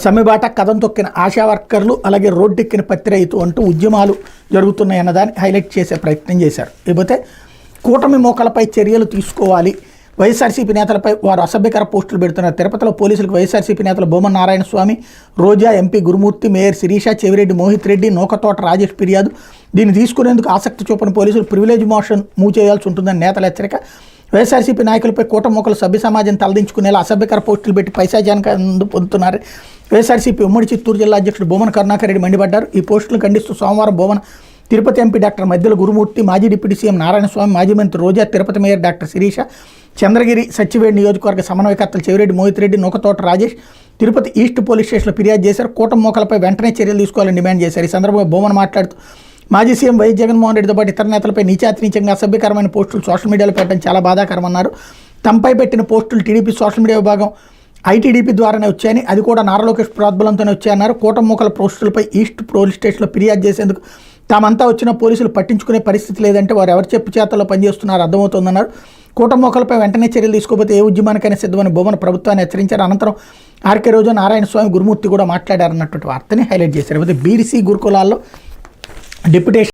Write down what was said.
సమ్మెబాట కథం తొక్కిన ఆశా వర్కర్లు అలాగే రోడ్డెక్కిన పత్తి రైతు అంటూ ఉద్యమాలు జరుగుతున్నాయన్నదాన్ని హైలైట్ చేసే ప్రయత్నం చేశారు. లేకపోతే కూటమి మోకలపై చర్యలు తీసుకోవాలి, వైఎస్ఆర్సీపీ నేతలపై వారు అసభ్యకర పోస్టులు పెడుతున్నారు. తిరుపతిలో పోలీసులకు వైఎస్ఆర్సీపీ నేతలు బొమ్మన నారాయణస్వామి, రోజా, ఎంపీ గురుమూర్తి, మేయర్ శిరీష, చెవిరెడ్డి మోహిత్ రెడ్డి, నూకతోట రాజేష్ ఫిర్యాదు. దీన్ని తీసుకునేందుకు ఆసక్తి చూపని పోలీసులు ప్రివిలేజ్ మోషన్ మూవ్ చేయాల్సి ఉంటుందని నేతల హెచ్చరిక. వైఎస్ఆర్సీపీ నాయకులపై కూటమి మొక్కలు సభ్య సమాజం తలదించుకునేలా అసభ్యకర పోస్టులు పెట్టి పైశాచానికి పొందుతున్నారు. వైఎస్ఆర్సీపీ ఉమ్మడి చిత్తూరు జిల్లా అధ్యక్షుడు బొమ్మన కరుణాకర్ రెడ్డి మండిపడ్డారు. ఈ పోస్టులను ఖండిస్తూ సోమవారం బొమ్మన తిరుపతి ఎంపీ డాక్టర్ మద్దెల గురుమూర్తి, మాజీ డిప్యూటీ సీఎం నారాయణస్వామి, మాజీ మంత్రి రోజా, తిరుపతి మేయర్ డాక్టర్ శిరీష, చంద్రగిరి సచివేడ్ నియోజకవర్గ సమన్వయకర్తలు చెవిరెడ్డి మోహిత్ రెడ్డి, నూకతోట రాజేష్ తిరుపతి ఈస్ట్ పోలీస్ స్టేషన్లో ఫిర్యాదు చేశారు. కూటమి మోకలపై వెంటనే చర్యలు తీసుకోవాలని డిమాండ్ చేశారు. ఈ సందర్భంగా బొమ్మన మాట్లాడుతూ మాజీ సీఎం వైఎస్ జగన్మోహన్ రెడ్డితో పాటు ఇతర నేతలపై నీచాతినీచంగా అసభ్యకరమైన పోస్టులు సోషల్ మీడియాలో పెట్టడం చాలా బాధాకరమన్నారు. తమపై పెట్టిన పోస్టులు టీడీపీ సోషల్ మీడియా విభాగం ఐటీడీపీ ద్వారానే వచ్చాయని, అది కూడా నారా లోకేష్ ప్రోద్బలంతోనే వచ్చాయన్నారు. కూటమి మోకల పోస్టులపై ఈస్ట్ పోలీస్ స్టేషన్లో ఫిర్యాదు చేసేందుకు తామంతా వచ్చిన పోలీసులు పట్టించుకునే పరిస్థితి లేదంటే వారు ఎవరి చెప్పు చేతల్లో పనిచేస్తున్నారో అర్థమవుతోందన్నారు. కూటమి మోకలపై వెంటనే చర్యలు తీసుకోకపోతే ఏ ఉద్యమానికైనా సిద్ధమని బొమ్మన ప్రభుత్వాన్ని హెచ్చరించారు. అనంతరం ఆర్కే రోజు, నారాయణస్వామి, గురుమూర్తి కూడా మాట్లాడారన్నటువంటి వార్తని హైలైట్ చేశారు. అయితే బీసీ గురుకులాల్లో డిప్యుటేషన్